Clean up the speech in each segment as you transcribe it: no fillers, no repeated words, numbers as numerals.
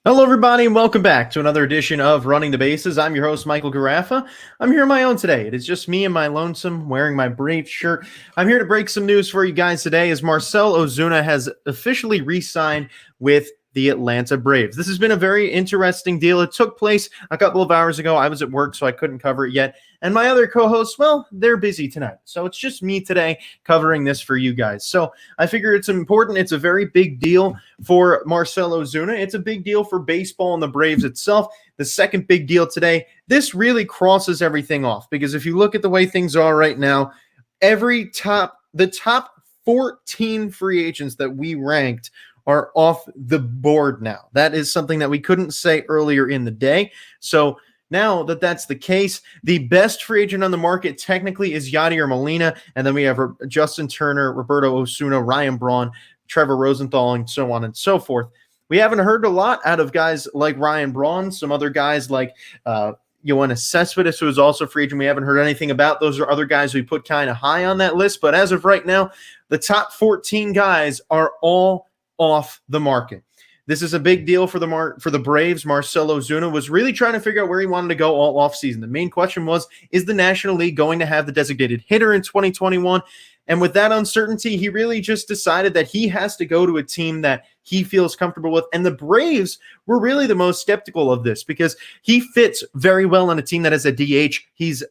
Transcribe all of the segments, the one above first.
Hello, everybody, and welcome back to another edition of Running the Bases. I'm your host, Michael Garaffa. I'm here on my own today. It is just me and my lonesome wearing my Braves shirt. I'm here to break some news for you guys today as Marcell Ozuna has officially re-signed with the Atlanta Braves. This has been a very interesting deal. It took place a couple of hours ago. I was at work, so I couldn't cover it yet. And my other co-hosts, well, they're busy tonight. So it's just me today covering this for you guys. So I figure it's important. It's a very big deal for Marcell Ozuna. It's a big deal for baseball and the Braves itself. The second big deal today, this really crosses everything off because if you look at the way things are right now, the top 14 free agents that we ranked are off the board now. That is something that we couldn't say earlier in the day. So now that that's the case, the best free agent on the market technically is Yadier Molina, and then we have Justin Turner, Roberto Osuna, Ryan Braun, Trevor Rosenthal, and so on and so forth. We haven't heard a lot out of guys like Ryan Braun, some other guys like Yoenis Cespedes, who is also free agent. We haven't heard anything about. Those are other guys we put kind of high on that list, but as of right now, the top 14 guys are all off the market. This is a big deal for the Braves. Marcell Ozuna was really trying to figure out where he wanted to go all offseason. The main question was, is the National League going to have the designated hitter in 2021? And with that uncertainty, he really just decided that he has to go to a team that he feels comfortable with. And the Braves were really the most skeptical of this because he fits very well on a team that has a DH. His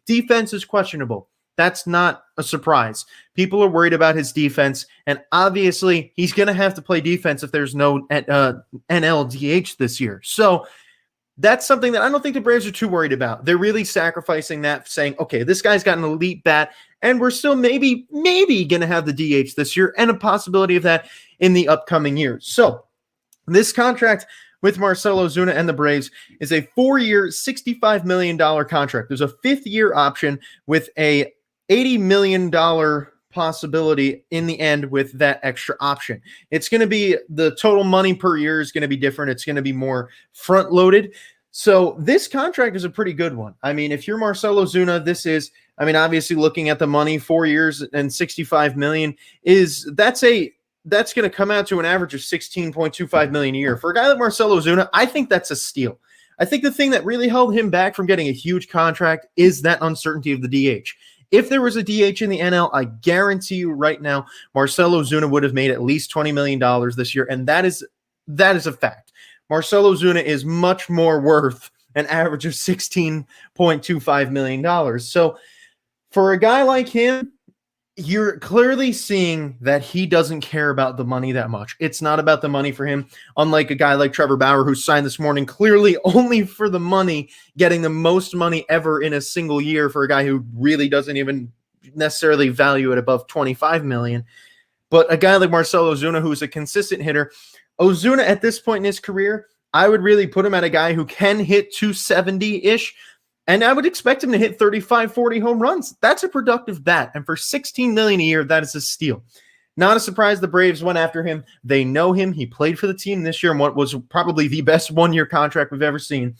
defense is questionable. That's not a surprise. People are worried about his defense, and obviously he's going to have to play defense if there's no NLDH this year. So that's something that I don't think the Braves are too worried about. They're really sacrificing that, saying, okay, this guy's got an elite bat, and we're still maybe going to have the DH this year and a possibility of that in the upcoming years. So this contract with Marcell Ozuna and the Braves is a 4-year, $65 million contract. There's a 5th-year option with a $80 million possibility in the end with that extra option. It's going to be the total money per year is going to be different. It's going to be more front loaded. So this contract is a pretty good one. I mean, if you're Marcell Ozuna, obviously looking at the money, 4 years and $65 million that's going to come out to an average of $16.25 million a year. For a guy like Marcell Ozuna, I think that's a steal. I think the thing that really held him back from getting a huge contract is that uncertainty of the DH. If there was a DH in the NL, I guarantee you right now, Marcell Ozuna would have made at least $20 million this year, and that is a fact. Marcell Ozuna is much more worth an average of $16.25 million. So for a guy like him, you're clearly seeing that he doesn't care about the money that much. It's not about the money for him, unlike a guy like Trevor Bauer, who signed this morning clearly only for the money, getting the most money ever in a single year for a guy who really doesn't even necessarily value it above $25 million. But a guy like Marcell Ozuna, who's a consistent hitter, Ozuna at this point in his career, I would really put him at a guy who can hit 270-ish, and I would expect him to hit 35, 40 home runs. That's a productive bat. And for $16 million a year, that is a steal. Not a surprise the Braves went after him. They know him. He played for the team this year in what was probably the best one-year contract we've ever seen.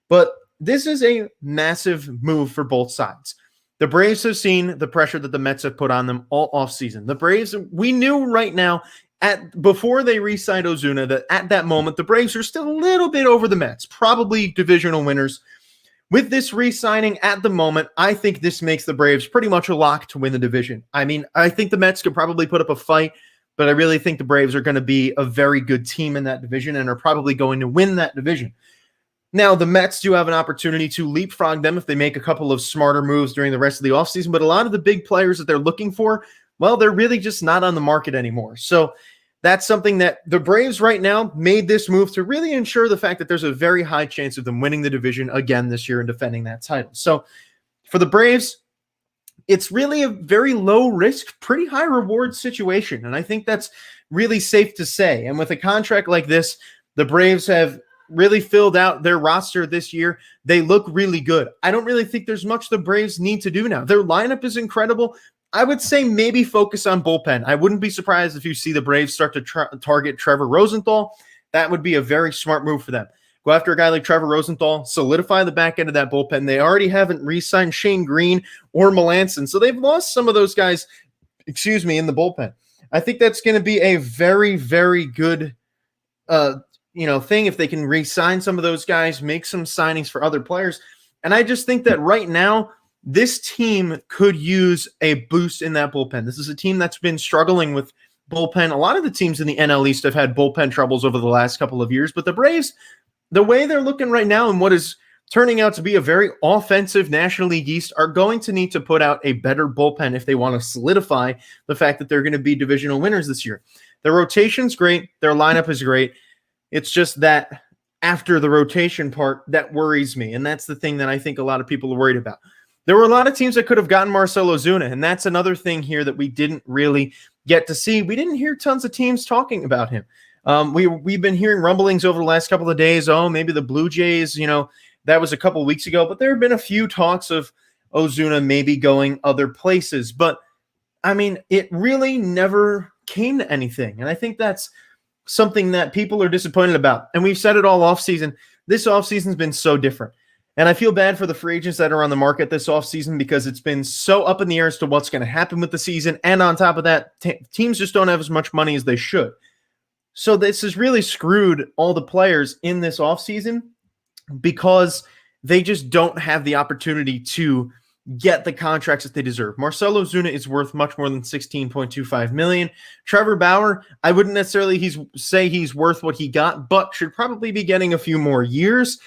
But this is a massive move for both sides. The Braves have seen the pressure that the Mets have put on them all offseason. The Braves, we knew right now, before they re-signed Ozuna, that at that moment, the Braves are still a little bit over the Mets, probably divisional winners. With this re-signing at the moment, I think this makes the Braves pretty much a lock to win the division. I mean, I think the Mets could probably put up a fight, but I really think the Braves are going to be a very good team in that division and are probably going to win that division. Now, the Mets do have an opportunity to leapfrog them if they make a couple of smarter moves during the rest of the offseason, but a lot of the big players that they're looking for, well, they're really just not on the market anymore. So that's something that the Braves right now made this move to really ensure the fact that there's a very high chance of them winning the division again this year and defending that title. So for the Braves, it's really a very low risk, pretty high reward situation. And I think that's really safe to say. And with a contract like this, the Braves have really filled out their roster this year. They look really good. I don't really think there's much the Braves need to do now. Their lineup is incredible. I would say maybe focus on bullpen. I wouldn't be surprised if you see the Braves start to target Trevor Rosenthal. That would be a very smart move for them. Go after a guy like Trevor Rosenthal, solidify the back end of that bullpen. They already haven't re-signed Shane Green or Melanson, so they've lost some of those guys, in the bullpen. I think that's going to be a very, very good thing if they can re-sign some of those guys, make some signings for other players. And I just think that right now, this team could use a boost in that bullpen. This is a team that's been struggling with bullpen. A lot of the teams in the NL East have had bullpen troubles over the last couple of years, but the Braves, the way they're looking right now and what is turning out to be a very offensive National League East, are going to need to put out a better bullpen if they want to solidify the fact that they're going to be divisional winners this year. Their rotation's great. Their lineup is great. It's just that after the rotation part, that worries me. And that's the thing that I think a lot of people are worried about. There were a lot of teams that could have gotten Marcell Ozuna, and that's another thing here that we didn't really get to see. We didn't hear tons of teams talking about him. We've been hearing rumblings over the last couple of days. Oh, maybe the Blue Jays, that was a couple of weeks ago. But there have been a few talks of Ozuna maybe going other places. But, it really never came to anything. And I think that's something that people are disappointed about. And we've said it all offseason. This offseason's been so different. And I feel bad for the free agents that are on the market this offseason because it's been so up in the air as to what's going to happen with the season. And on top of that, teams just don't have as much money as they should. So this has really screwed all the players in this offseason because they just don't have the opportunity to get the contracts that they deserve. Marcell Ozuna is worth much more than $16.25 million. Trevor Bauer, I wouldn't necessarily say he's worth what he got, but should probably be getting a few more years.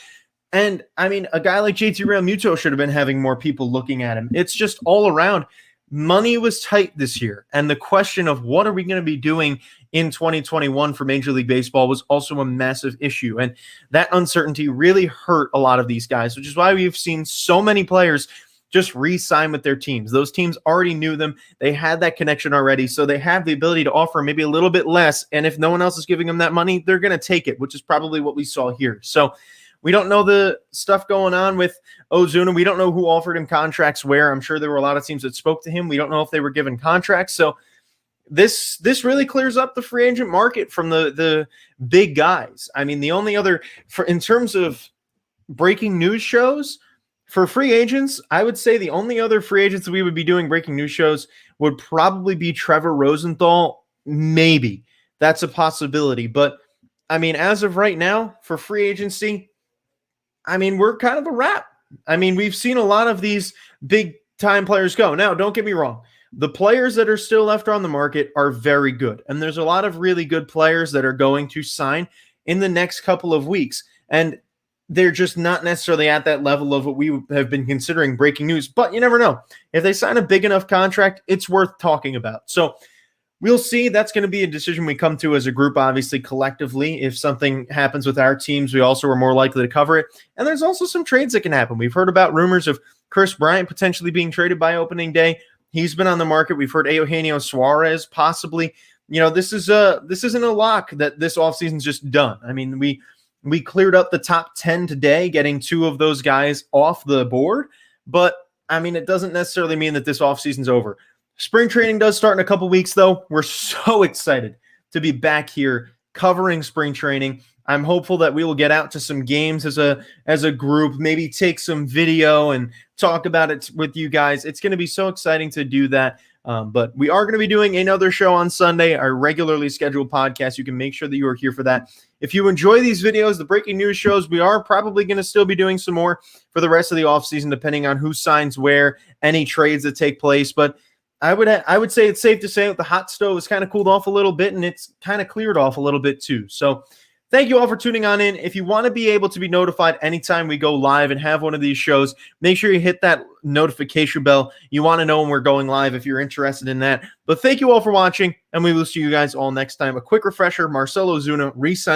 And, a guy like JT Realmuto should have been having more people looking at him. It's just all around. Money was tight this year. And the question of what are we going to be doing in 2021 for Major League Baseball was also a massive issue. And that uncertainty really hurt a lot of these guys, which is why we've seen so many players just re-sign with their teams. Those teams already knew them. They had that connection already. So they have the ability to offer maybe a little bit less. And if no one else is giving them that money, they're going to take it, which is probably what we saw here. So we don't know the stuff going on with Ozuna. We don't know who offered him contracts where. I'm sure there were a lot of teams that spoke to him. We don't know if they were given contracts. So this really clears up the free agent market from the big guys. The only other, in terms of breaking news shows, for free agents, I would say the only other free agents that we would be doing breaking news shows would probably be Trevor Rosenthal. Maybe. That's a possibility. But, as of right now, for free agency, we're kind of a wrap. We've seen a lot of these big-time players go. Now, don't get me wrong. The players that are still left on the market are very good. And there's a lot of really good players that are going to sign in the next couple of weeks. And they're just not necessarily at that level of what we have been considering breaking news. But you never know. If they sign a big enough contract, it's worth talking about. So we'll see. That's going to be a decision we come to as a group, obviously, collectively. If something happens with our teams, we also are more likely to cover it. And there's also some trades that can happen. We've heard about rumors of Chris Bryant potentially being traded by opening day. He's been on the market. We've heard Eugenio Suarez possibly. This isn't a lock that this offseason's just done. We cleared up the top 10 today, getting two of those guys off the board. But, it doesn't necessarily mean that this offseason's over. Spring training does start in a couple weeks, though. We're so excited to be back here covering spring training. I'm hopeful that we will get out to some games as a group, maybe take some video and talk about it with you guys. It's going to be so exciting to do that. But we are going to be doing another show on Sunday, our regularly scheduled podcast. You can make sure that you are here for that. If you enjoy these videos, the breaking news shows, we are probably going to still be doing some more for the rest of the offseason, depending on who signs where, any trades that take place. But I would say it's safe to say that the hot stove has kind of cooled off a little bit, and it's kind of cleared off a little bit too. So thank you all for tuning on in. If you want to be able to be notified anytime we go live and have one of these shows, make sure you hit that notification bell. You want to know when we're going live if you're interested in that. But thank you all for watching, and we will see you guys all next time. A quick refresher, Marcell Ozuna re-signing